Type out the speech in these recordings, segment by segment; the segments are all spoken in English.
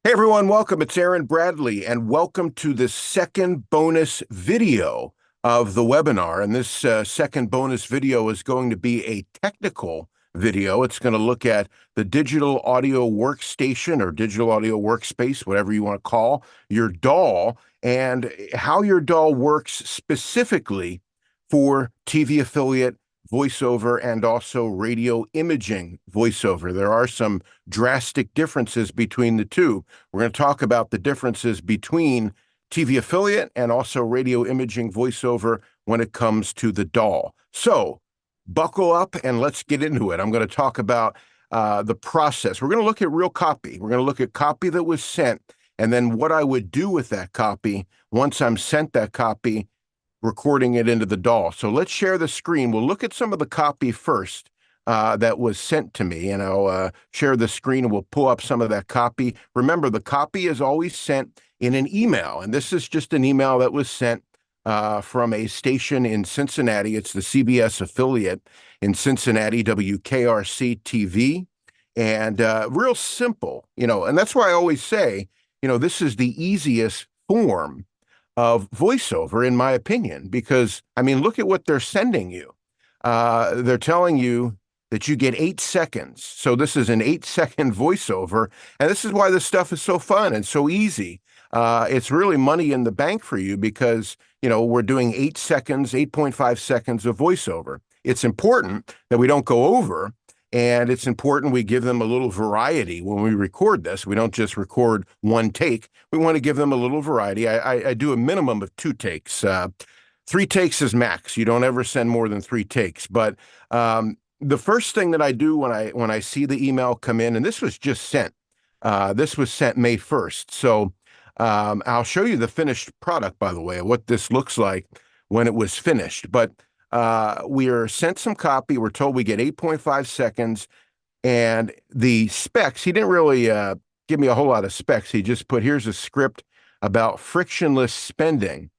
Hey everyone, welcome. It's Aaron Bradley, and welcome to the second bonus video of the webinar. And this second bonus video is going to be a technical video. It's going to look at the digital audio workstation or digital audio workspace, whatever you want to call your DAW, and how your DAW works specifically for TV affiliate voiceover and also radio imaging voiceover. There are some drastic differences between the two. We're going to talk about the differences between TV affiliate and also radio imaging voiceover when it comes to the DAW. So buckle up and let's get into it. I'm going to talk about the process. We're going to look at real copy. We're going to look at copy that was sent and then what I would do with that copy once I'm sent that copy, recording it into the DAW. So let's share the screen. We'll look at some of the copy first that was sent to me, and I'll share the screen and we'll pull up some of that copy. Remember, the copy is always sent in an email, and this is just an email that was sent from a station in Cincinnati. It's the CBS affiliate in Cincinnati, WKRC TV, and real simple, and that's why I always say, this is the easiest form of voiceover, in my opinion, because, look at what they're sending you. They're telling you that you get 8 seconds. So this is an 8-second voiceover. And this is why this stuff is so fun and so easy. It's really money in the bank for you because, we're doing 8 seconds, 8.5 seconds of voiceover. It's important that we don't go over. And it's important we give them a little variety when we record this. We don't just record one take. We want to give them a little variety. I do a minimum of 2 takes. 3 takes is max. You don't ever send more than 3 takes. But the first thing that I do when I see the email come in, and this was just sent. This was sent May 1st. So I'll show you the finished product, by the way, what this looks like when it was finished. But we are sent some copy. We're told we get 8.5 seconds, and the specs, he didn't really give me a whole lot of specs. He just put, here's a script about frictionless spending.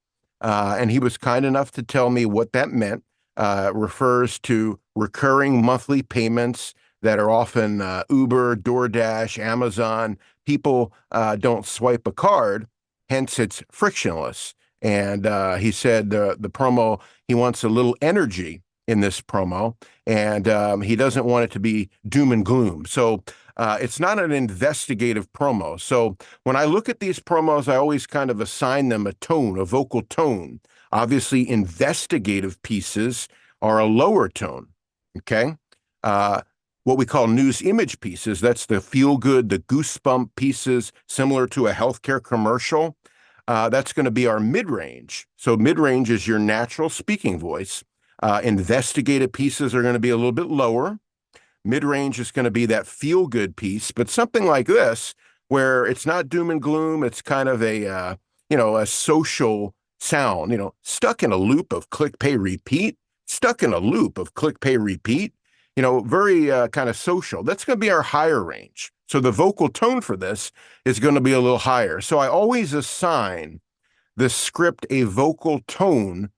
And he was kind enough to tell me what that meant. Refers to recurring monthly payments that are often Uber, DoorDash, Amazon. People don't swipe a card, hence it's frictionless. And he said the promo, he wants a little energy in this promo, and he doesn't want it to be doom and gloom. So it's not an investigative promo. So when I look at these promos, I always kind of assign them a tone, a vocal tone. Obviously, investigative pieces are a lower tone, okay? What we call news image pieces, that's the feel-good, the goosebump pieces, similar to a healthcare commercial. That's going to be our mid-range. So mid-range is your natural speaking voice. Investigative pieces are going to be a little bit lower. Mid-range is going to be that feel-good piece, but something like this, where it's not doom and gloom, it's kind of a social sound, stuck in a loop of click, pay, repeat, stuck in a loop of click, pay, repeat, very kind of social. That's going to be our higher range. So the vocal tone for this is going to be a little higher. So I always assign the script a vocal tone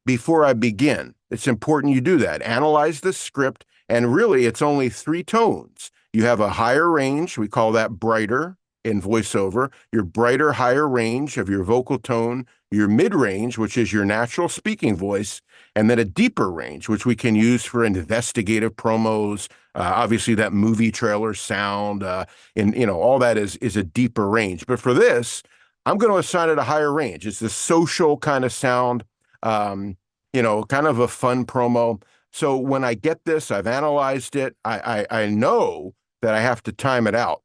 before I begin. It's important you do that. Analyze the script, and really it's only 3 tones. You have a higher range, we call that brighter in voiceover, your brighter, higher range of your vocal tone, your mid-range, which is your natural speaking voice, and then a deeper range, which we can use for investigative promos. Obviously, that movie trailer sound, all that is a deeper range. But for this, I'm going to assign it a higher range. It's the social kind of sound, kind of a fun promo. So when I get this, I've analyzed it. I know that I have to time it out,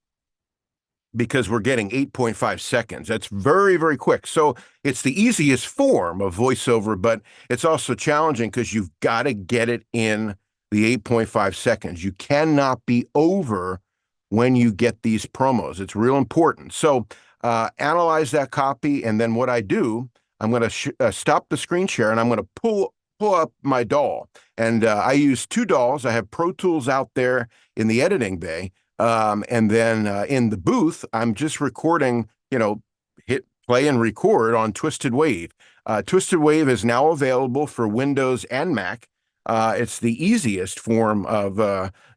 because we're getting 8.5 seconds. That's very, very quick. So it's the easiest form of voiceover, but it's also challenging because you've got to get it in the 8.5 seconds. You cannot be over when you get these promos. It's real important. So analyze that copy, and then what I do, I'm going to stop the screen share, and I'm going to pull up my DAW. And I use 2 DAWs. I have Pro Tools out there in the editing bay. And then in the booth, I'm just recording, hit play and record on Twisted Wave. Twisted Wave is now available for Windows and Mac. It's the easiest form of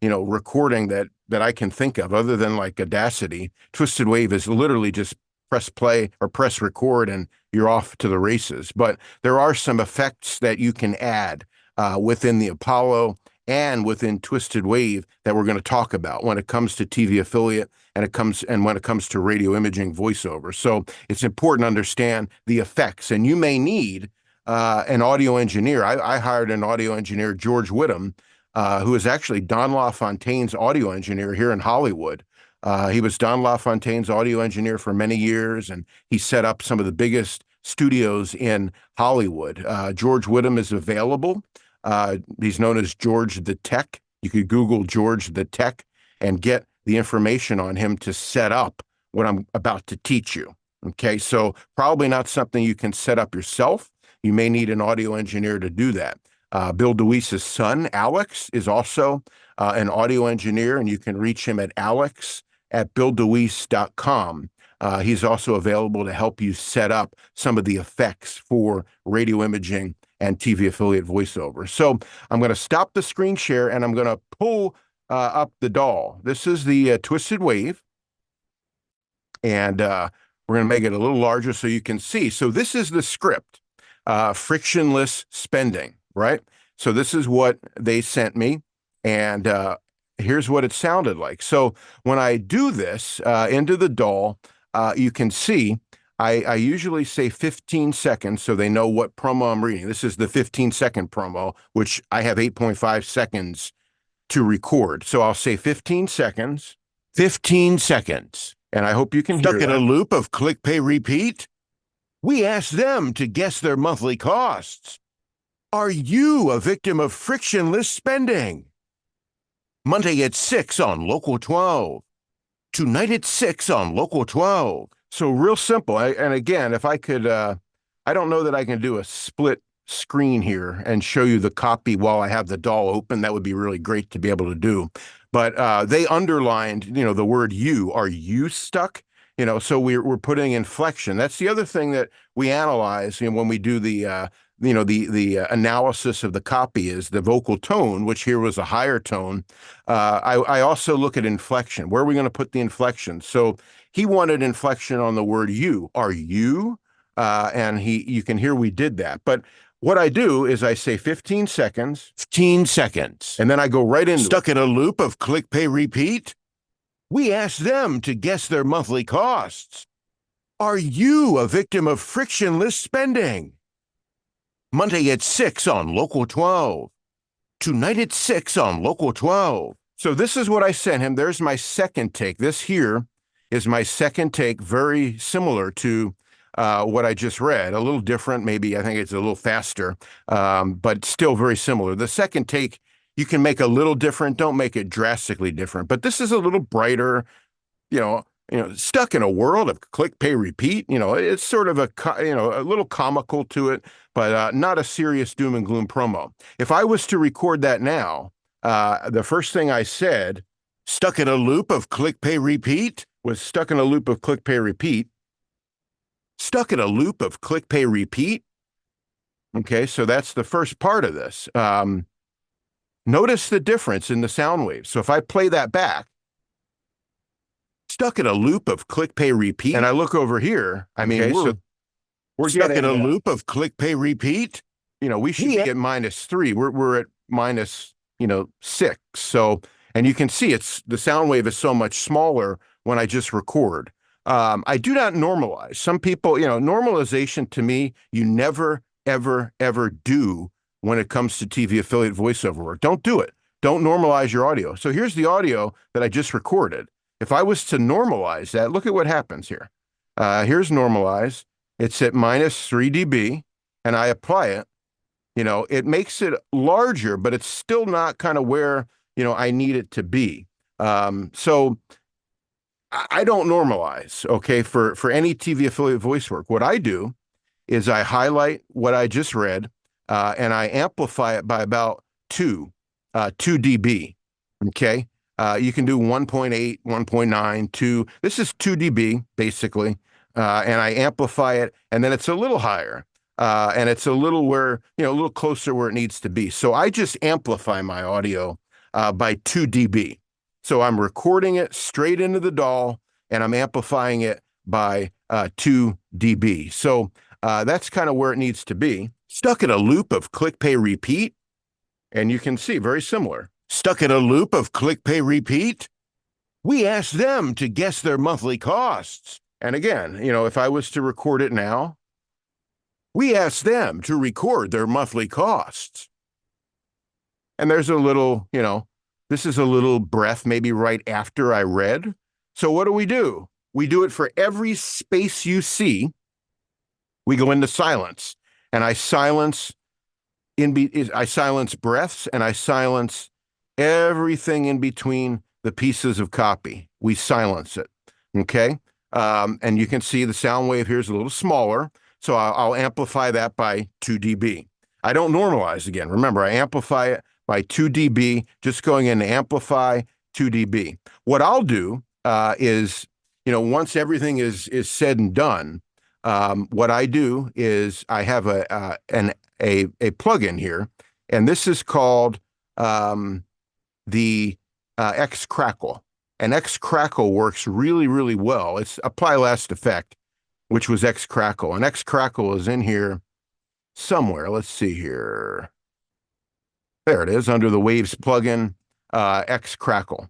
recording that I can think of, other than like Audacity. Twisted Wave is literally just press play or press record and you're off to the races. But there are some effects that you can add within the Apollo and within Twisted Wave that we're going to talk about when it comes to TV affiliate and when it comes to radio imaging voiceover. So it's important to understand the effects, and you may need an audio engineer. I hired an audio engineer, George Whittam, who is actually Don LaFontaine's audio engineer here in Hollywood. He was Don LaFontaine's audio engineer for many years, and he set up some of the biggest studios in Hollywood. George Whittam is available. He's known as George the Tech. You could Google George the Tech and get the information on him to set up what I'm about to teach you. Okay, so probably not something you can set up yourself. You may need an audio engineer to do that. Bill DeWeese's son, Alex, is also an audio engineer, and you can reach him at alex@billdeweese.com. He's also available to help you set up some of the effects for radio imaging and TV affiliate voiceover. So I'm going to stop the screen share and I'm going to pull up the DAW. This is the Twisted Wave, and we're going to make it a little larger so you can see. So this is the script, frictionless spending, right? So this is what they sent me, and here's what it sounded like. So when I do this into the DAW, you can see I usually say 15 seconds so they know what promo I'm reading. This is the 15-second promo, which I have 8.5 seconds to record. So I'll say 15 seconds, 15 seconds, and I hope you can hear that. Stuck in a loop of click, pay, repeat? We asked them to guess their monthly costs. Are you a victim of frictionless spending? Monday at 6 on Local 12. Tonight at 6 on Local 12. So real simple. And again, if I could, I don't know that I can do a split screen here and show you the copy while I have the DAW open. That would be really great to be able to do. But they underlined, the word you. Are you stuck? So we're putting inflection. That's the other thing that we analyze, when we do the analysis of the copy, is the vocal tone, which here was a higher tone. I also look at inflection. Where are we going to put the inflection? So he wanted inflection on the word you. Are you? And you can hear we did that. But what I do is I say 15 seconds, 15 seconds, and then I go right into stuck in a loop of click, pay, repeat. We asked them to guess their monthly costs. Are you a victim of frictionless spending? Monday at 6 on Local 12. Tonight at 6 on Local 12. So this is what I sent him. There's my second take. This here is my second take, very similar to what I just read. A little different, maybe. I think it's a little faster, but still very similar. The second take, you can make a little different. Don't make it drastically different. But this is a little brighter, stuck in a world of click, pay, repeat. It's sort of a little comical to it, but not a serious doom and gloom promo. If I was to record that now, the first thing I said, stuck in a loop of click, pay, repeat, was stuck in a loop of click, pay, repeat. Stuck in a loop of click, pay, repeat. Okay, so that's the first part of this. Notice the difference in the sound waves. So if I play that back, stuck in a loop of click, pay, repeat, and I look over here, we're stuck in a loop of click, pay, repeat. We should be at -3. We're at -6. So, and you can see the sound wave is so much smaller when I just record. I do not normalize. Some people, normalization to me, you never, ever, ever do when it comes to TV affiliate voiceover work. Don't do it. Don't normalize your audio. So here's the audio that I just recorded. If I was to normalize that, look at what happens here. Here's normalize. It's at -3 dB, and I apply it. It makes it larger, but it's still not kind of where, I need it to be. So I don't normalize, okay, for any TV affiliate voice work. What I do is I highlight what I just read, and I amplify it by about 2 dB, okay? You can do 1.8, 1.9, 2. This is 2 dB, basically, and I amplify it, and then it's a little higher. and it's a little where, a little closer where it needs to be. So I just amplify my audio by 2 dB. So I'm recording it straight into the DAW, and I'm amplifying it by 2 dB. So that's kind of where it needs to be. Stuck in a loop of click, pay, repeat. And you can see very similar. Stuck in a loop of click, pay, repeat. We asked them to guess their monthly costs. And again, if I was to record it now, we asked them to record their monthly costs. And there's a little, this is a little breath maybe right after I read. So what do? We do it for every space you see. We go into silence, and I silence breaths, and I silence everything in between the pieces of copy. We silence it, okay? And you can see the sound wave here is a little smaller, so I'll amplify that by 2 dB. I don't normalize again. Remember, I amplify it by 2 dB, just going in to amplify 2 dB. What I'll do is, once everything is said and done, what I do is I have a plugin here, and this is called the X-Crackle. And X-Crackle works really, really well. It's Apply Last Effect, which was X-Crackle. And X-Crackle is in here somewhere. Let's see here. There it is, under the Waves plugin, X-Crackle.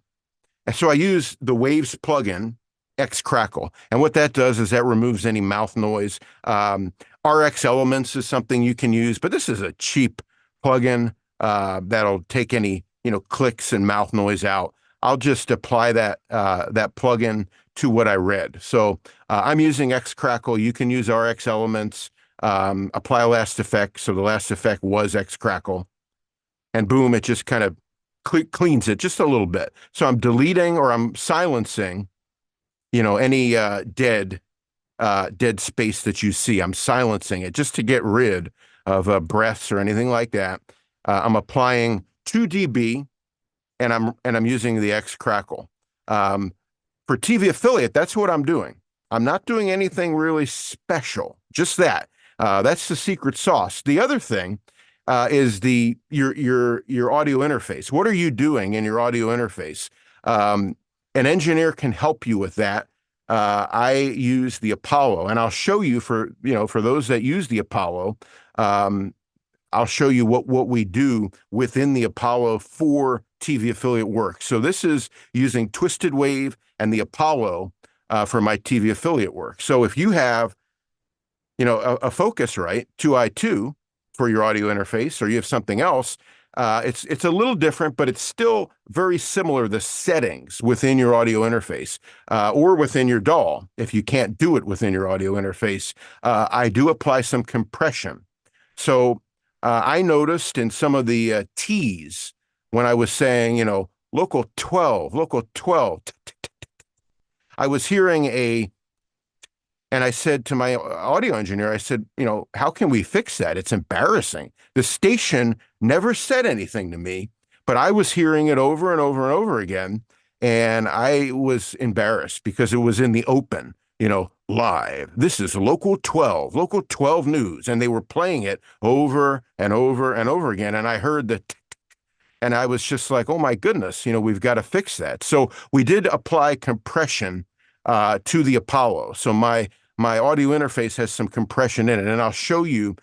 And so I use the Waves plugin, X-Crackle. And what that does is that removes any mouth noise. RX Elements is something you can use, but this is a cheap plugin that'll take any, clicks and mouth noise out. I'll just apply that plugin to what I read. So I'm using X-Crackle. You can use RX Elements, apply Last Effect. So the last effect was X-Crackle. And boom, it just kind of cleans it just a little bit. So I'm deleting or I'm silencing, any dead space that you see. I'm silencing it just to get rid of breaths or anything like that. I'm applying 2 dB, and I'm using the X-Crackle. For TV affiliate, that's what I'm doing. I'm not doing anything really special. Just that. That's the secret sauce. The other thing is your audio interface. What are you doing in your audio interface? An engineer can help you with that. I use the Apollo, and I'll show you for those that use the Apollo. I'll show you what we do within the Apollo for TV affiliate work. So this is using Twisted Wave and the Apollo for my TV affiliate work. So if you have, a Focusrite 2i2 for your audio interface, or you have something else, it's a little different, but it's still very similar, the settings within your audio interface or within your DAW. If you can't do it within your audio interface, I do apply some compression. So I noticed in some of the T's when I was saying, local 12, I was hearing and I said to my audio engineer, I said, how can we fix that? It's embarrassing. The station never said anything to me, but I was hearing it over and over and over again. And I was embarrassed because it was in the open, live. This is local 12 news. And they were playing it over and over and over again. And I heard that, and I was just like, oh my goodness, we've got to fix that. So we did apply compression to the Apollo. So my audio interface has some compression in it, and I'll show you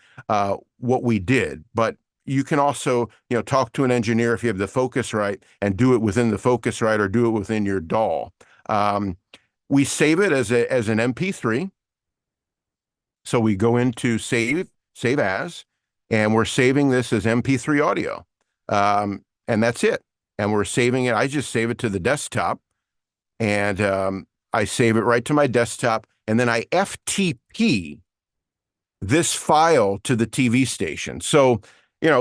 what we did. But you can also, talk to an engineer if you have the Focusrite and do it within the Focusrite or do it within your DAW. We save it as an MP3. So we go into save as, and we're saving this as MP3 audio. And that's it. And we're saving it. I just save it to the desktop, and I save it right to my desktop, and then I FTP this file to the TV station. So,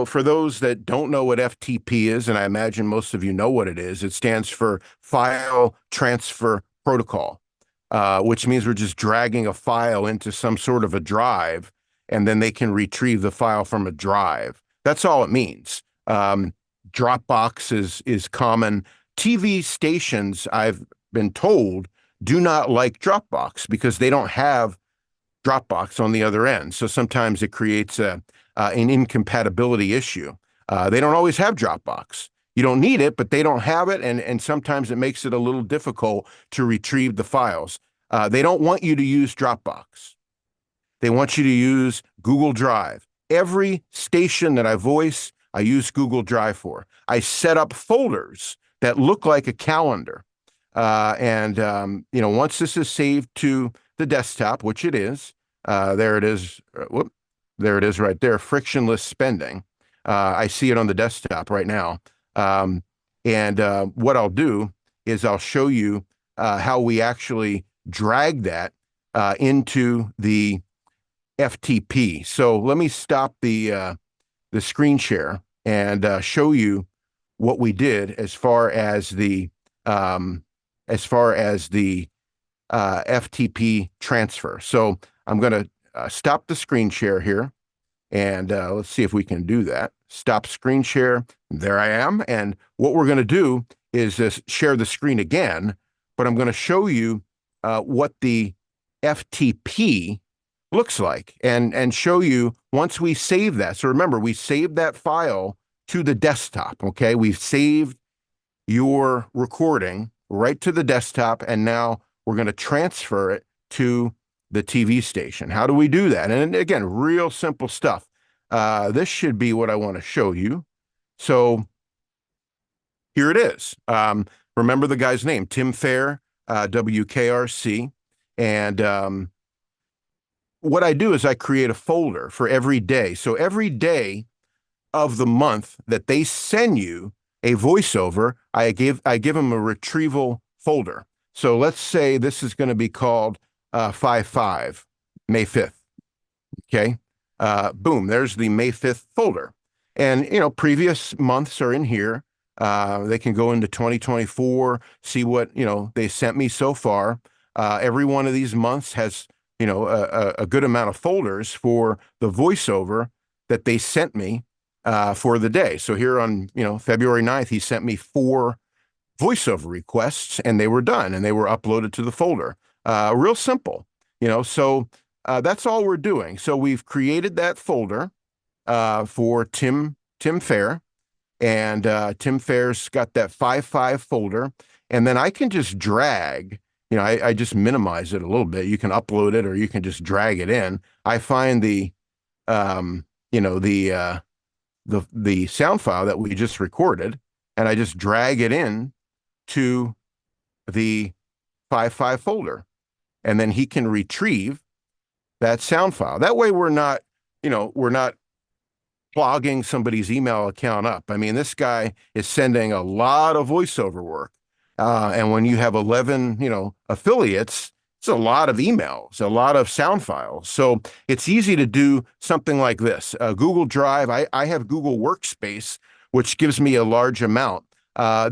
for those that don't know what FTP is, and I imagine most of you know what it is, it stands for File Transfer Protocol, which means we're just dragging a file into some sort of a drive, and then they can retrieve the file from a drive. That's all it means. Dropbox is common. TV stations, I've been told, do not like Dropbox because they don't have Dropbox on the other end. So sometimes it creates an incompatibility issue. They don't always have Dropbox. You don't need it, but they don't have it, and sometimes it makes it a little difficult to retrieve the files. They don't want you to use Dropbox. They want you to use Google Drive. Every station that I voice, I use Google Drive for. I set up folders that look like a calendar. Once this is saved to the desktop, which it is, there it is. There it is right there, frictionless spending. I see it on the desktop right now. What I'll do is I'll show you how we actually drag that into the FTP. So let me stop the screen share and show you what we did as far as the FTP transfer. So I'm going to stop the screen share here, and let's see if we can do that. Stop screen share. There I am. And what we're going to do is just share the screen again, but I'm going to show you what the FTP looks like and show you once we save that. So remember, we saved that file to the desktop. Okay. We've saved your recording right to the desktop, and now we're going to transfer it to the TV station. How do we do that? And again, real simple stuff. This should be what I want to show you. So here it is. Remember the guy's name, Tim Fair, WKRC. And what I do is I create a folder for every day. So every day of the month that they send you a voiceover, I give them a retrieval folder. So let's say this is going to be called 5/5, May 5th. Okay. Boom, there's the May 5th folder. And, previous months are in here. They can go into 2024, see what, they sent me so far. Every one of these months has, a good amount of folders for the voiceover that they sent me for the day. So here on, February 9th, he sent me 4 voiceover requests, and they were done, and they were uploaded to the folder. Real simple, so that's all we're doing. So we've created that folder for Tim Fair, and Tim Fair's got that 5/5 folder, and then I can just drag, I just minimize it a little bit. You can upload it or you can just drag it in. I find the sound file that we just recorded, and I just drag it in to the 5/5 folder, and then he can retrieve that sound file. That way we're not clogging somebody's email account up. I mean, this guy is sending a lot of voiceover work. And when you have 11, affiliates, it's a lot of emails, a lot of sound files. So it's easy to do something like this. Google Drive, I have Google Workspace, which gives me a large amount.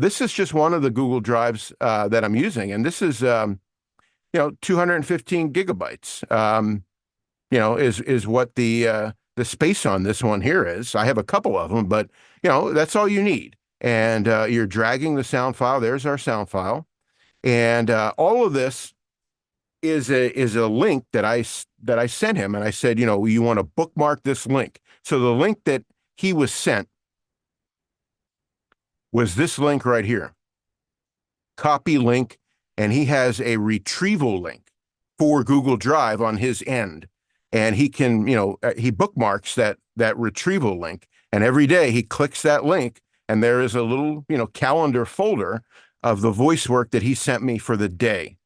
This is just one of the Google Drives that I'm using. And this is, 215 gigabytes, is what the space on this one here is. I have a couple of them, but, that's all you need. And you're dragging the sound file. There's our sound file. And all of this is a link that I sent him. And I said, you want to bookmark this link. So the link that he was sent was this link right here. Copy link. And he has a retrieval link for Google Drive on his end. And he can, he bookmarks that retrieval link. And every day he clicks that link, and there is a little, calendar folder of the voice work that he sent me for the day.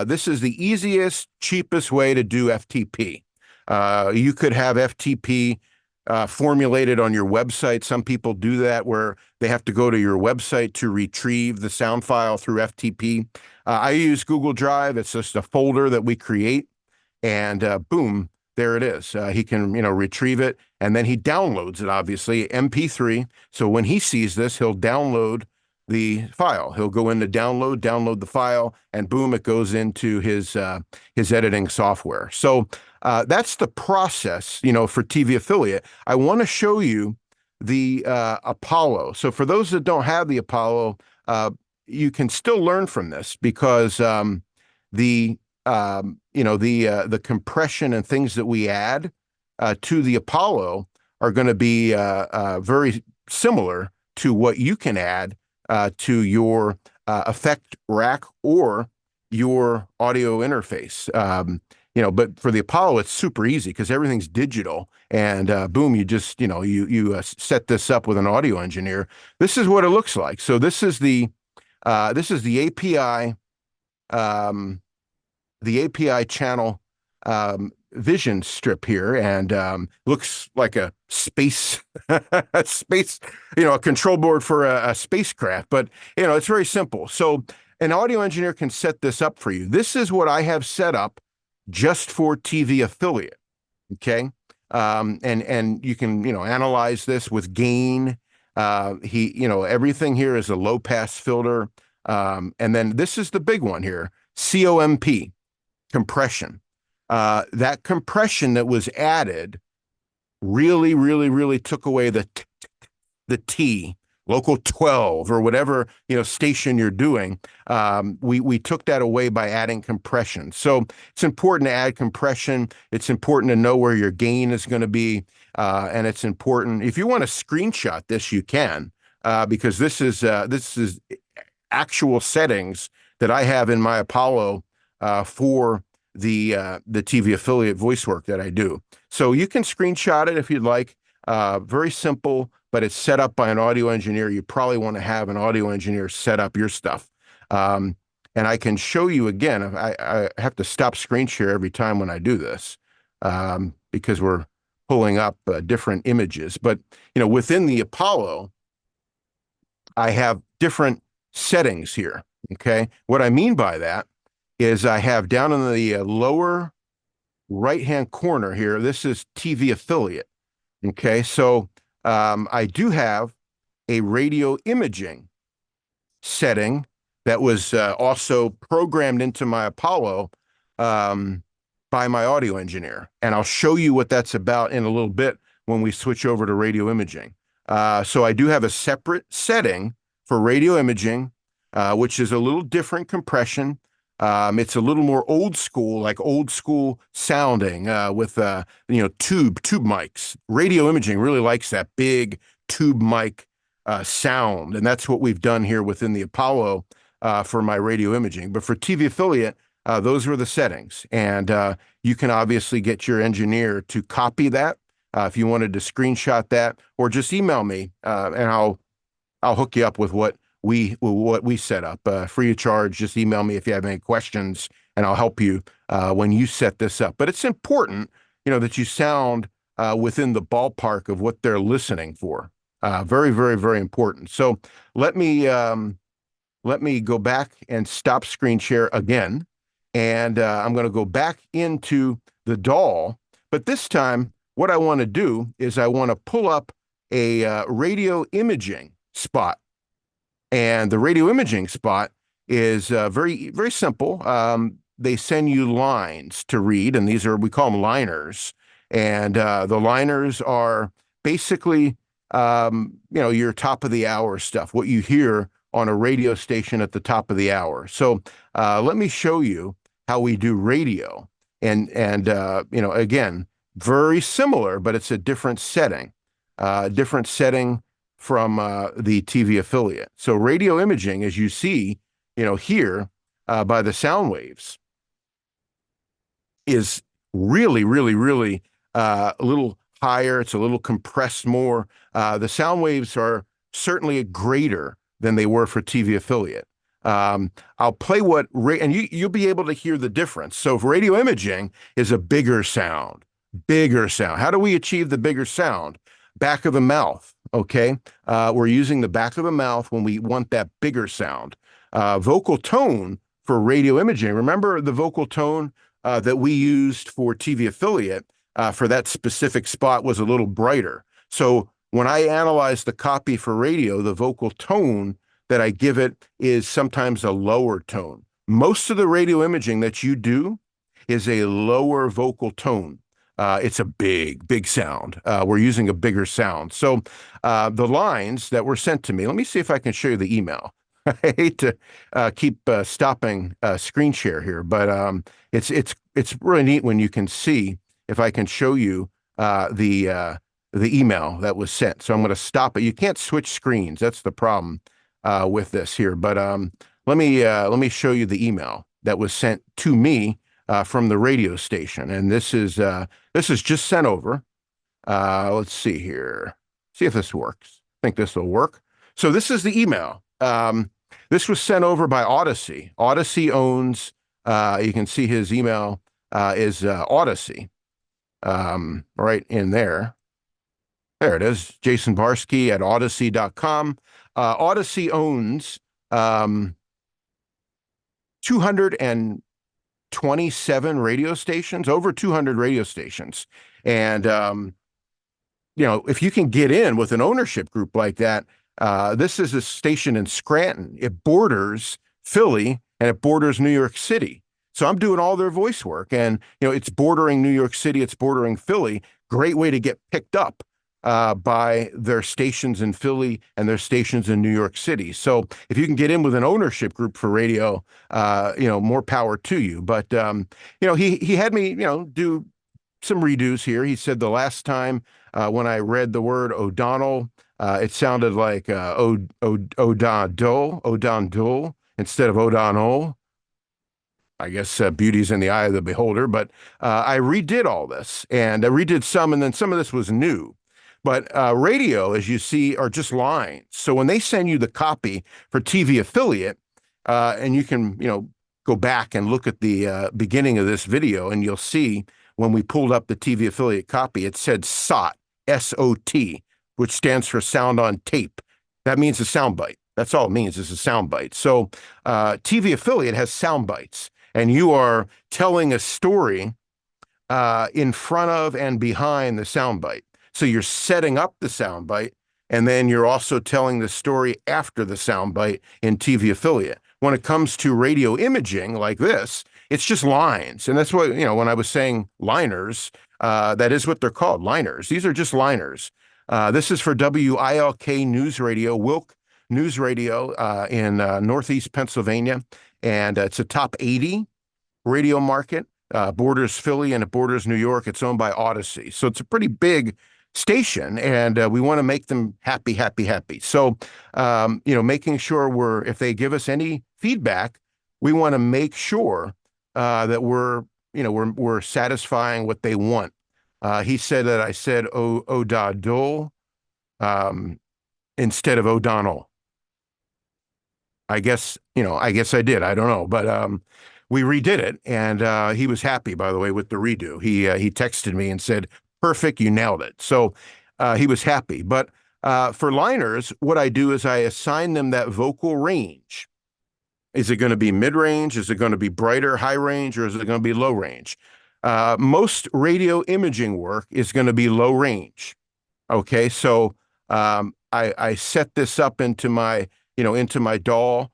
This is the easiest, cheapest way to do FTP. You could have FTP formulated on your website. Some people do that where they have to go to your website to retrieve the sound file through FTP. I use Google Drive. It's just a folder that we create, and boom, there it is. He can, retrieve it, and then he downloads it, obviously, MP3. So when he sees this, he'll download the file. He'll go into download the file, and boom, it goes into his editing software. So that's the process, for TV affiliate. I want to show you the Apollo. So for those that don't have the Apollo, you can still learn from this, because the the compression and things that we add to the Apollo are going to be very similar to what you can add to your effect rack or your audio interface. But for the Apollo, it's super easy because everything's digital, and boom, you just you set this up with an audio engineer. This is what it looks like. So this is the API channel vision strip here, and looks like a space a control board for a spacecraft. But it's very simple. So an audio engineer can set this up for you. This is what I have set up just for TV affiliate. Okay. And you can analyze this with gain. Everything here is a low pass filter. And then this is the big one here, COMP, compression. That compression that was added really, really, really took away the T, local 12 or whatever station you're doing. We took that away by adding compression. So it's important to add compression. It's important to know where your gain is going to be, and it's important if you want to screenshot this, you can, because this is actual settings that I have in my Apollo for the TV affiliate voice work that I do. So you can screenshot it if you'd like. Very simple, but it's set up by an audio engineer. You probably want to have an audio engineer set up your stuff. And I can show you again. I have to stop screen share every time when I do this because we're pulling up different images. But within the Apollo, I have different settings here. Okay, what I mean by that is I have down in the lower right-hand corner here, this is TV affiliate. Okay, so I do have a radio imaging setting that was also programmed into my Apollo by my audio engineer. And I'll show you what that's about in a little bit when we switch over to radio imaging. So I do have a separate setting for radio imaging, which is a little different compression. It's a little more old school, like old school sounding with tube mics. Radio imaging really likes that big tube mic sound, and that's what we've done here within the Apollo for my radio imaging. But for TV affiliate, those were the settings, and you can obviously get your engineer to copy that if you wanted to screenshot that, or just email me, and I'll hook you up with what we set up free of charge. Just email me if you have any questions, and I'll help you when you set this up. But it's important, that you sound within the ballpark of what they're listening for. Very, very, very important. So let me go back and stop screen share again, and I'm going to go back into the DAW. But this time, what I want to do is I want to pull up a radio imaging spot. And the radio imaging spot is very, very simple. They send you lines to read, and we call them liners. And the liners are basically, your top of the hour stuff, what you hear on a radio station at the top of the hour. So let me show you how we do radio. And again, very similar, but it's a different setting, from the TV affiliate. So radio imaging, as you see, here by the sound waves, is really, really, really a little higher. It's a little compressed more. The sound waves are certainly greater than they were for TV affiliate. I'll play and you'll be able to hear the difference. So if radio imaging is a bigger sound. How do we achieve the bigger sound? Back of the mouth. Okay. We're using the back of the mouth when we want that bigger sound. Vocal tone for radio imaging. Remember the vocal tone that we used for TV affiliate for that specific spot was a little brighter. So when I analyze the copy for radio, the vocal tone that I give it is sometimes a lower tone. Most of the radio imaging that you do is a lower vocal tone. It's a big sound. We're using a bigger sound. So the lines that were sent to me, let me see if I can show you the email. I hate to keep stopping screen share here, but it's really neat when you can see, if I can show you the email that was sent. So I'm going to stop it. You can't switch screens. That's the problem with this here. But let me show you the email that was sent to me from the radio station, and this is just sent over. Let's see here. See if this works. I think this will work. So this is the email. This was sent over by Odyssey. Odyssey owns, you can see his email is Odyssey right in there. There it is, Jason Barsky at odyssey.com. Odyssey owns 227 radio stations, over 200 radio stations. And if you can get in with an ownership group like that, this is a station in Scranton. It borders Philly and it borders New York City. So I'm doing all their voice work, and it's bordering New York City, it's bordering Philly. Great way to get picked up by their stations in Philly and their stations in New York City. So if you can get in with an ownership group for radio, more power to you. But he had me do some redos here. He said the last time when I read the word O'Donnell, it sounded like O'Donnell instead of O'Donnell. I guess beauty's in the eye of the beholder, but I redid all this, and I redid some, and then some of this was new. But radio, as you see, are just lines. So when they send you the copy for TV affiliate, and you can, go back and look at the beginning of this video, and you'll see when we pulled up the TV affiliate copy, it said SOT, S-O-T, which stands for sound on tape. That means a sound bite. That's all it means, is a sound bite. So TV affiliate has sound bites, and you are telling a story in front of and behind the sound bite. So you're setting up the sound bite, and then you're also telling the story after the sound bite in TV affiliate. When it comes to radio imaging like this, it's just lines. And that's what, when I was saying liners, that is what they're called, liners. These are just liners. This is for WILK News Radio, Wilk News Radio in Northeast Pennsylvania. And it's a top 80 radio market, borders Philly and it borders New York. It's owned by Odyssey. So it's a pretty big station, and we want to make them happy, happy, happy. So, making sure if they give us any feedback, we want to make sure that we're satisfying what they want. He said that I said O'Donnell instead of O'Donnell. I guess I did. I don't know, but we redid it, and he was happy, by the way, with the redo. He texted me and said, "Perfect, you nailed it." So he was happy. But for liners, what I do is I assign them that vocal range. Is it going to be mid-range? Is it going to be brighter, high range, or is it going to be low range? Most radio imaging work is going to be low range. Okay, so I set this up into my DAW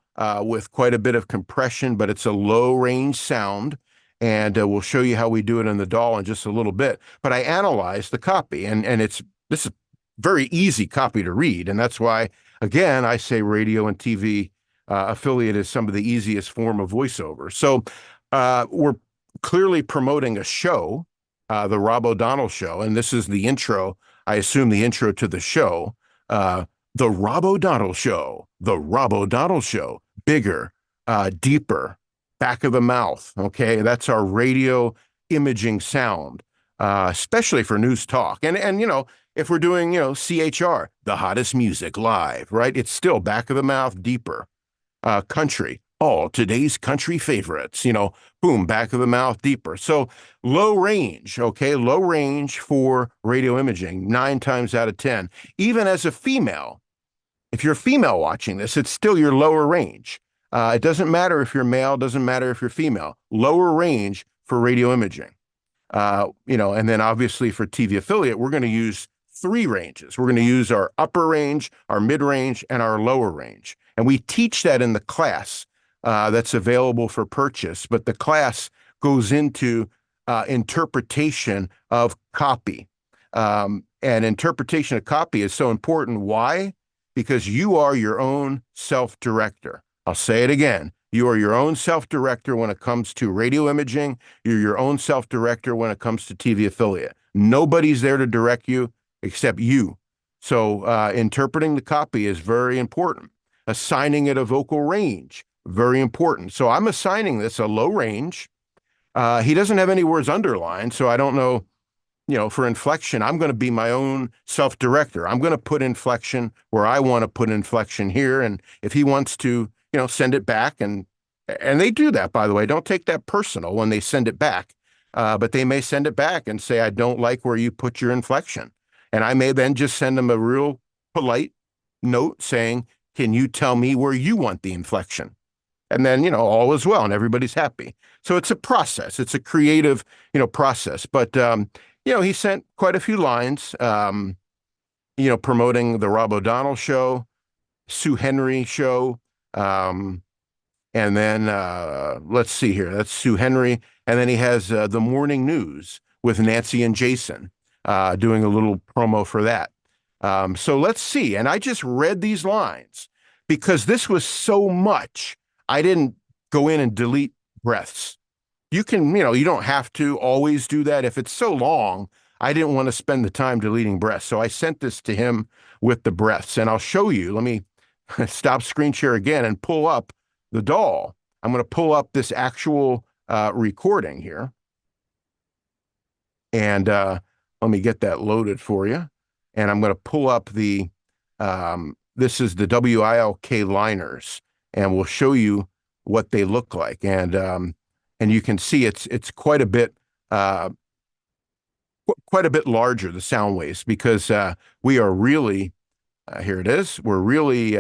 with quite a bit of compression, but it's a low range sound. And we'll show you how we do it in the DAW in just a little bit. But I analyzed the copy, and this is very easy copy to read. And that's why, again, I say radio and TV affiliate is some of the easiest form of voiceover. So we're clearly promoting a show, the Rob O'Donnell Show. And this is the intro, I assume the intro to the show. The Rob O'Donnell Show, the Rob O'Donnell Show, bigger, deeper, back of the mouth. Okay, that's our radio imaging sound, especially for news talk. And if we're doing CHR, the hottest music live, right? It's still back of the mouth, deeper. Country, all today's country favorites. Boom, back of the mouth, deeper. So low range. Okay, low range for radio imaging, 9 times out of 10. Even as a female, if you're a female watching this, it's still your lower range. It doesn't matter if you're male, doesn't matter if you're female. Lower range for radio imaging. And then obviously for TV affiliate, we're going to use 3 ranges. We're going to use our upper range, our mid-range, and our lower range. And we teach that in the class that's available for purchase. But the class goes into interpretation of copy. And interpretation of copy is so important. Why? because you are your own self-director. I'll say it again. You are your own self-director when it comes to radio imaging. You're your own self-director when it comes to TV affiliate. Nobody's there to direct you except you. So interpreting the copy is very important. Assigning it a vocal range, very important. So I'm assigning this a low range. He doesn't have any words underlined, so I don't know, for inflection, I'm going to be my own self-director. I'm going to put inflection where I want to put inflection here. And if he wants to, send it back, and they do that, by the way. Don't take that personal when they send it back. But they may send it back and say, I don't like where you put your inflection. And I may then just send them a real polite note saying, can you tell me where you want the inflection? And then, all is well and everybody's happy. So it's a process. It's a creative, process. But, he sent quite a few lines, promoting the Rob O'Donnell show, Sue Henry show. And then let's see here. That's Sue Henry. And then he has the morning news with Nancy and Jason doing a little promo for that. So let's see. And I just read these lines because this was so much. I didn't go in and delete breaths. You can, you don't have to always do that. If it's so long, I didn't want to spend the time deleting breaths. So I sent this to him with the breaths, and I'll show you. Let me stop screen share again and pull up the DAW. I'm going to pull up this actual recording here. And let me get that loaded for you. And I'm going to pull up the, this is the WILK liners, and we'll show you what they look like. And you can see it's quite a bit larger, the sound waves, because we are really, here it is, we're really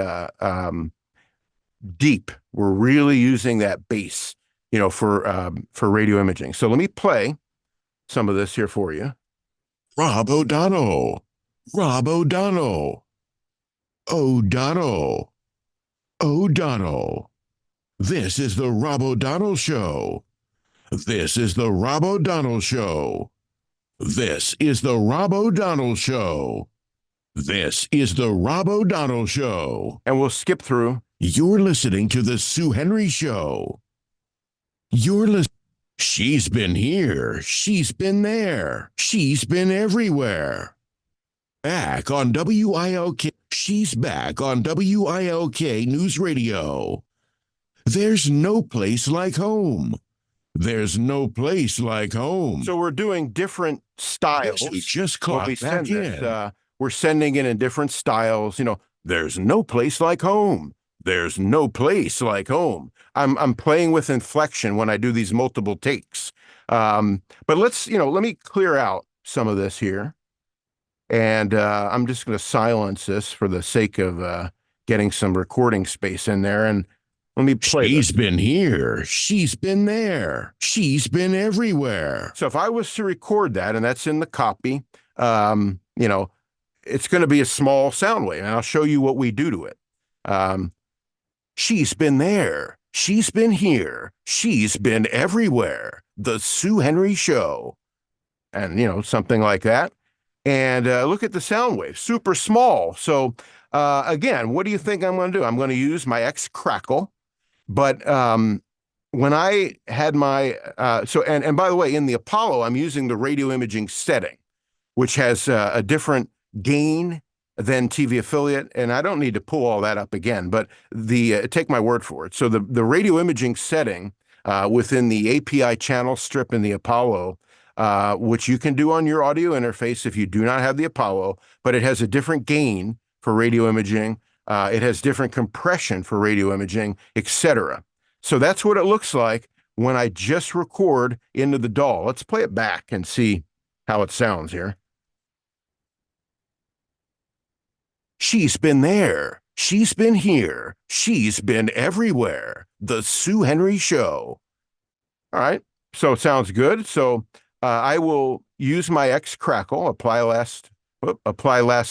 deep. We're really using that bass, for radio imaging. So let me play some of this here for you. Rob O'Donnell, Rob O'Donnell, O'Donnell, O'Donnell. This is the Rob O'Donnell Show. This is the Rob O'Donnell Show. This is the Rob O'Donnell Show. This is the Rob O'Donnell Show. And we'll skip through. You're listening to the Sue Henry Show. You're listening. She's been here. She's been there. She's been everywhere. Back on WILK. She's back on WILK News Radio. There's no place like home. There's no place like home. So we're doing different styles. Yes, we just caught back in. We're sending it in different styles. There's no place like home. There's no place like home. I'm playing with inflection when I do these multiple takes. But let's, let me clear out some of this here. And I'm just going to silence this for the sake of getting some recording space in there. And let me play. She's been here. She's been there. She's been everywhere. So if I was to record that, and that's in the copy, it's going to be a small sound wave, and I'll show you what we do to it. She's been there. She's been here. She's been everywhere. The Sue Henry Show. And, something like that. And look at the sound wave, super small. So again, what do you think I'm going to do? I'm going to use my X Crackle. But when I had my, and by the way, in the Apollo, I'm using the radio imaging setting, which has a different gain than TV affiliate. And I don't need to pull all that up again, but take my word for it. So the radio imaging setting within the API channel strip in the Apollo, which you can do on your audio interface if you do not have the Apollo, but it has a different gain for radio imaging. It has different compression for radio imaging, etc. So that's what it looks like when I just record into the DAW. Let's play it back and see how it sounds here. She's been there. She's been here. She's been everywhere. The Sue Henry Show. All right. So it sounds good. So I will use my X Crackle, apply last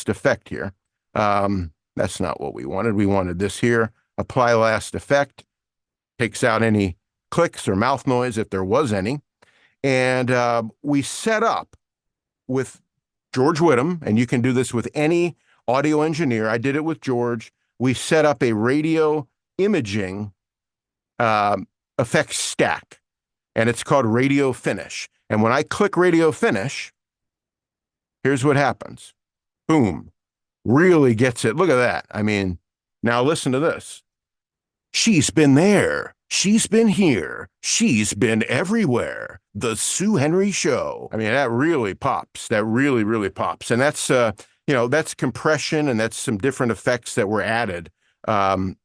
effect here. That's not what we wanted. We wanted this here. Apply last effect. Takes out any clicks or mouth noise if there was any. And we set up with George Whittam, and you can do this with any audio engineer. I did it with George. We set up a radio imaging effects stack, and it's called Radio Finish. And when I click Radio Finish, here's what happens. Boom. Really gets it. Look at that. I mean, now listen to this. She's been there. She's been here. She's been everywhere. The Sue Henry Show. I mean, that really pops. That really, really pops. And that's, that's compression, and that's some different effects that were added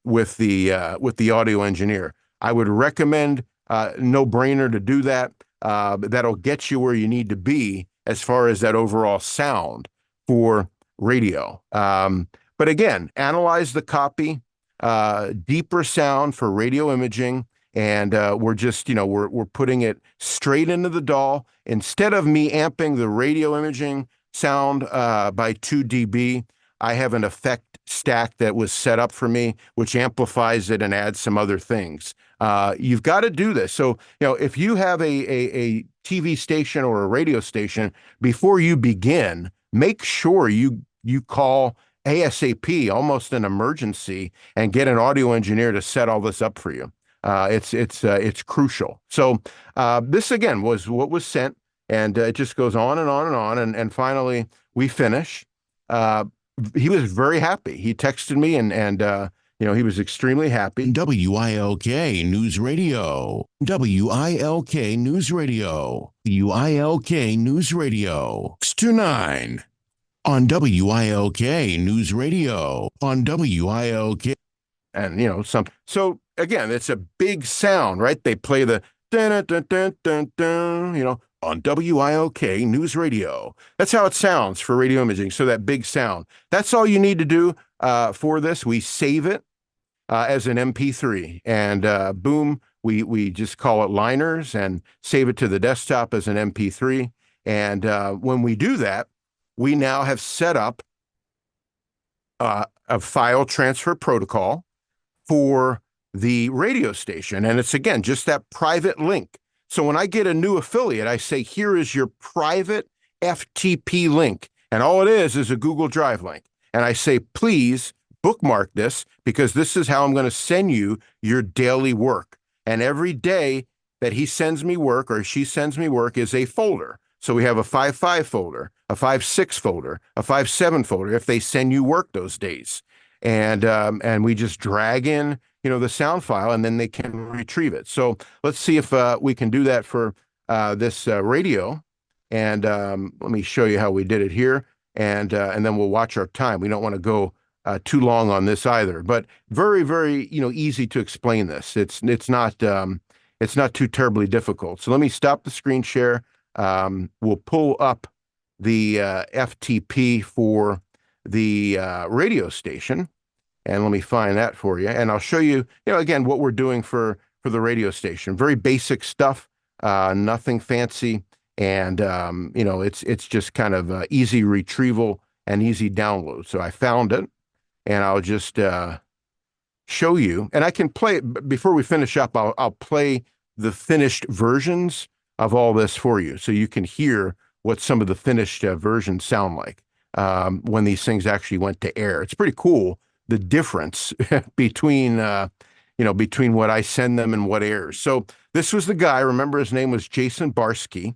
with the audio engineer. I would recommend no brainer to do that. That'll get you where you need to be as far as that overall sound for radio. But again, analyze the copy, deeper sound for radio imaging. And we're just, we're putting it straight into the DAW. Instead of me amping the radio imaging sound by 2 dB, I have an effect stack that was set up for me, which amplifies it and adds some other things. You've got to do this. So, if you have a TV station or a radio station, before you begin, make sure you call ASAP, almost an emergency, and get an audio engineer to set all this up for you. It's crucial. So this again was what was sent, and it just goes on and on and on, and finally we finish. He was very happy. He texted me, and he was extremely happy. WILK News Radio. WILK News Radio. WILK News Radio. 629 on WILK News Radio. On WILK. And so again, it's a big sound, right? They play the dun dun dun dun dun, on WILK News Radio. That's how it sounds for radio imaging. So that big sound. That's all you need to do for this. We save it as an MP3, and boom, we just call it liners and save it to the desktop as an MP3. And when we do that, we now have set up a file transfer protocol for the radio station. And it's, again, just that private link. So when I get a new affiliate, I say, here is your private FTP link. And all it is a Google Drive link. And I say, please bookmark this, because this is how I'm going to send you your daily work. And every day that he sends me work or she sends me work is a folder. So we have a 5.5 folder, a 5.6 folder, a 5.7 folder if they send you work those days. And we just drag in, the sound file, and then they can retrieve it. So let's see if we can do that for this radio. And let me show you how we did it here. And then we'll watch our time. We don't want to go too long on this either, but very, very, easy to explain this. It's not too terribly difficult. So let me stop the screen share. We'll pull up the FTP for the radio station, and let me find that for you. And I'll show you, again, what we're doing for the radio station. Very basic stuff, nothing fancy, and it's just kind of easy retrieval and easy download. So I found it, and I'll just show you. And I can play it before we finish up. I'll play the finished versions of all this for you, so you can hear what some of the finished versions sound like when these things actually went to air. It's pretty cool, the difference between between what I send them and what airs. So this was the guy. Remember, his name was Jason Barsky,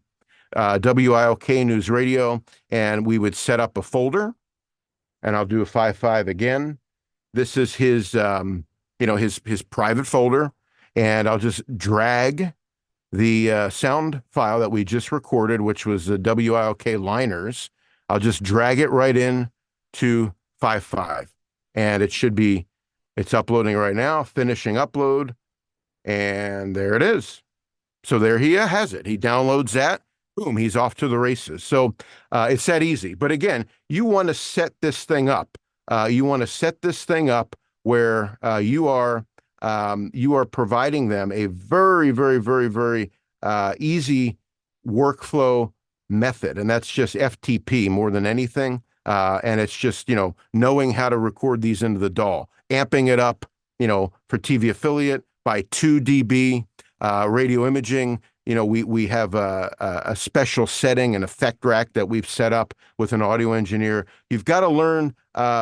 WILK News Radio, and we would set up a folder. And I'll do a 5.5 again. This is his his private folder, and I'll just drag the sound file that we just recorded, which was the WILK liners. I'll just drag it right in to 5.5, and it's uploading right now, finishing upload, and there it is. So there he has it. He downloads that. Boom, he's off to the races. So it's that easy. But again, you want to set this thing up. You want to set this thing up where you are providing them a very, very, very, very easy workflow method. And that's just FTP more than anything. And it's just, knowing how to record these into the DAW, amping it up, for TV affiliate by 2 dB, radio imaging, we have a special setting, an effect rack that we've set up with an audio engineer. You've got to learn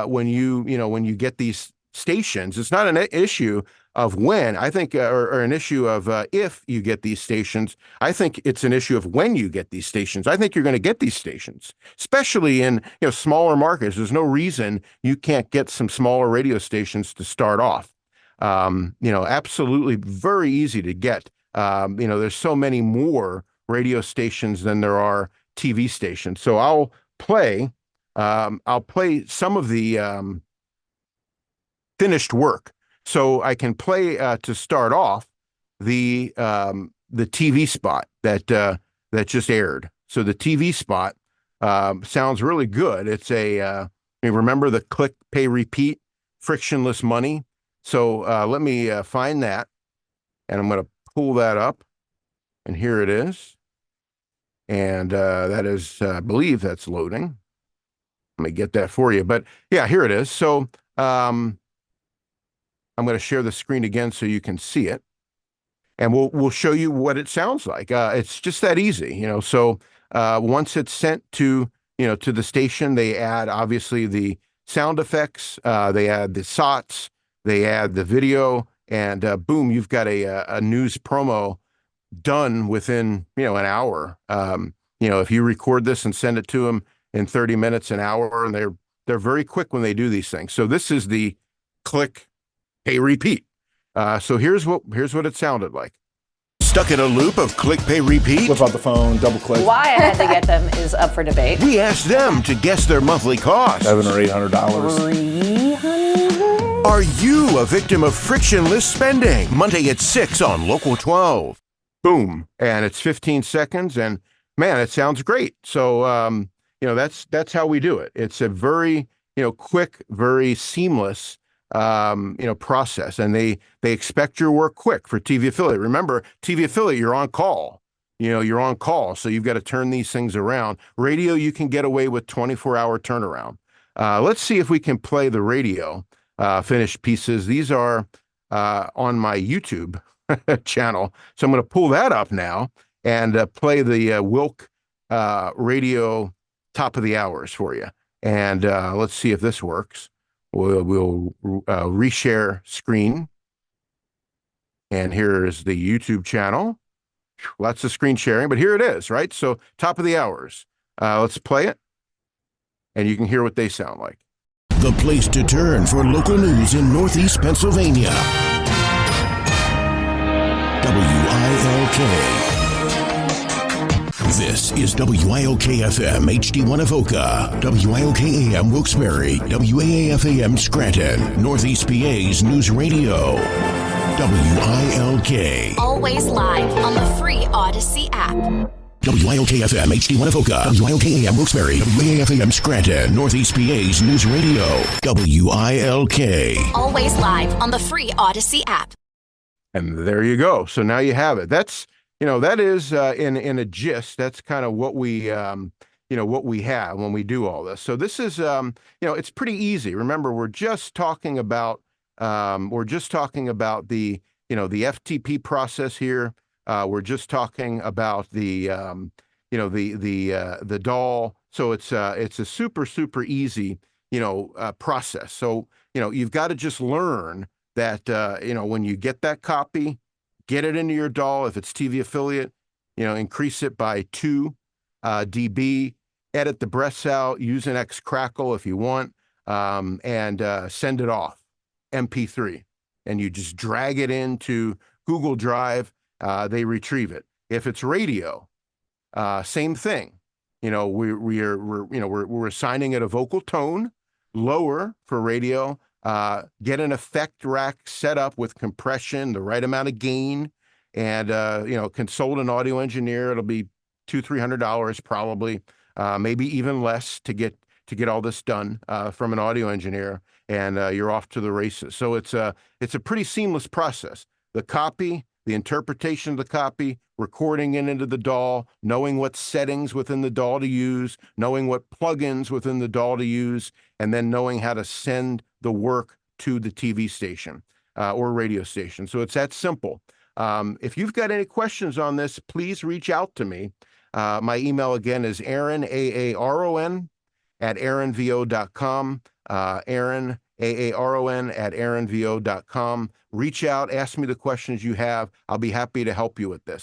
when you get these stations. It's not an issue of when, I think, or an issue of if you get these stations. I think it's an issue of when you get these stations. I think you're going to get these stations, especially in smaller markets. There's no reason you can't get some smaller radio stations to start off. Absolutely very easy to get. There's so many more radio stations than there are TV stations. So I'll play some of the finished work. So I can play to start off the TV spot that just aired. So the TV spot sounds really good. It's you remember the click, pay, repeat, frictionless money. So let me find that, and I'm going to pull that up, and here it is. And that is, I believe that's loading. Let me get that for you. But yeah, here it is. So I'm going to share the screen again so you can see it, and we'll show you what it sounds like. It's just that easy, So once it's sent to the station, they add obviously the sound effects, they add the SOTs, they add the video, and boom, you've got a news promo done within an hour. If you record this and send it to them in 30 minutes, an hour, and they're very quick when they do these things. So this is the click, pay, repeat. So here's what it sounded like. Stuck in a loop of click, pay, repeat? Flip out the phone, double click. Why I had to get them is up for debate. We asked them to guess their monthly cost. $700 or $800. $300? Are you a victim of frictionless spending? Monday at 6 on Local 12. Boom. And it's 15 seconds, and man, it sounds great. So, that's how we do it. It's a very, quick, very seamless process, and they expect your work quick for TV affiliate. Remember, TV affiliate, you're on call. You're on call, so you've got to turn these things around. Radio, you can get away with 24-hour turnaround. Let's see if we can play the radio finished pieces. These are on my YouTube channel, so I'm going to pull that up now and play the Wilk radio top of the hours for you. And let's see if this works. We'll reshare screen, and here is the YouTube channel. Lots of screen sharing, but here it is, right? So top of the hours. Let's play it, and you can hear what they sound like. The place to turn for local news in Northeast Pennsylvania. WILK. This is WILK-FM HD1 Avoca, WILK-AM Wilkes-Barre, WAAF-AM Scranton, Northeast PA's News Radio. WILK. Always live on the free Odyssey app. WILK-FM HD1 Avoca, WILK-AM Wilkes-Barre, WAAF-AM Scranton, Northeast PA's News Radio. WILK. Always live on the free Odyssey app. And there you go. So now you have it. That's that is in a gist. That's kind of what we what we have when we do all this. So this is it's pretty easy. Remember, we're just talking about the the FTP process here. We're just talking about the the DAW. So it's a super easy process. So you've got to just learn that when you get that copy, get it into your DAW. If it's TV affiliate, increase it by 2 dB. Edit the breaths out. Use an X Crackle if you want, and send it off MP3. And you just drag it into Google Drive. They retrieve it. If it's radio, same thing. We're assigning it a vocal tone, lower for radio. Get an effect rack set up with compression, the right amount of gain, and consult an audio engineer. It'll be $200-300 probably, maybe even less to get all this done from an audio engineer, and you're off to the races. So it's a pretty seamless process. The copy, the interpretation of the copy, recording it into the DAW, knowing what settings within the DAW to use, knowing what plugins within the DAW to use, and then knowing how to send the work to the TV station or radio station. So it's that simple. If you've got any questions on this, please reach out to me. My email again is Aaron, Aaron, at aaronvo.com. Aaron, Aaron, at aaronvo.com. Reach out, ask me the questions you have. I'll be happy to help you with this.